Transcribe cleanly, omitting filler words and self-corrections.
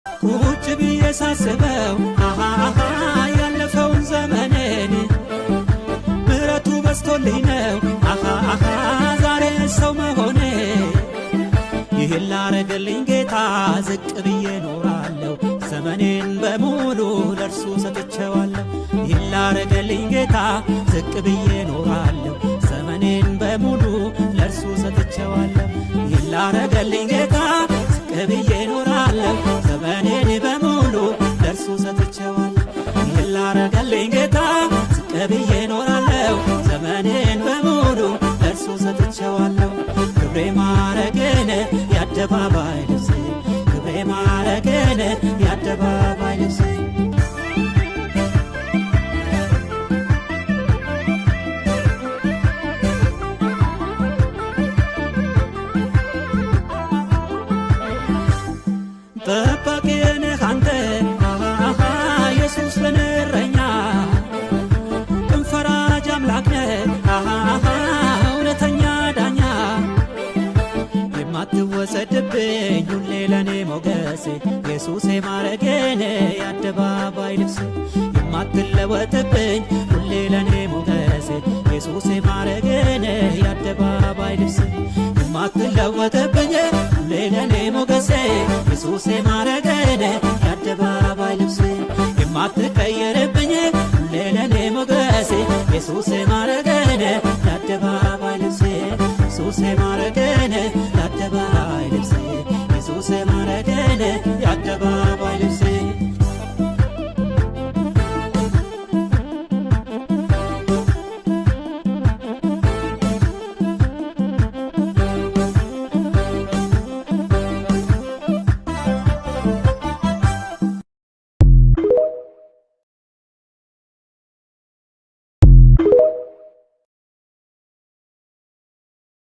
ቁጭ ብዬ ሳስበው ያለፈውን ዘመኔን ምሕረቱ በስቶልኝ ነው ዛሬ ሰው መሆኔ። ይህን ላረገልኝ ጌታ ዝቅ ብዬ ኖራለሁ፣ ዘመኔን በሙሉ ለእርሱ ሰጥቼዋለሁ። ይህን ላረገልኝ ጌታ ዝቅ ብዬ ኖራለሁ፣ ዘመኔን በሙሉ ለእርሱ ሰጥቼዋለሁ። ይህን ላረገልኝ ጌታ ዝቅ ብዬ ኖራለሁ፣ ዘመኔን በሙሉ ለእርሱ ሰጥቼዋለሁ። ይህን ላረገልኝ ጌታ ዝቅ ብዬ ኖራለሁ፣ ዘመኔን በሙሉ ለእርሱ ሰጥቼዋለሁ። ክብሬ ማረግን የአደባባይ ልብሴ፣ ክብሬ ማረግን የአደባባይ ልብሴ። ጠባቂዬ ነህ አንተ ኢየሱስ ለኔ እረኛ፣ ቅን ፈራጅ አምላክ ነህ እውነተኛ ዳኛ። የማትወሰድብኝ ሁሌ ለኔ ሞገሴ፣ ኢየሱሴ ማረጌን የአደባባይ ልብሴ። የማትለወጥብኝ ሁሌ ለኔ ሞገሴ፣ ኢየሱሴ ማረጌን የአደባባይ ልብሴ። የማትለወጥብኝ ሁሌ ለኔ ሞገሴ፣ ኢየሱሴ ማረጌን የአደባባይ ልብሴ። የማትቀየርብኝ ሁሌ ለኔ ሞገሴ፣ ኢየሱሴ ማረጌን የአደባባይ ልብሴ። ኢየሱሴ ማረጌን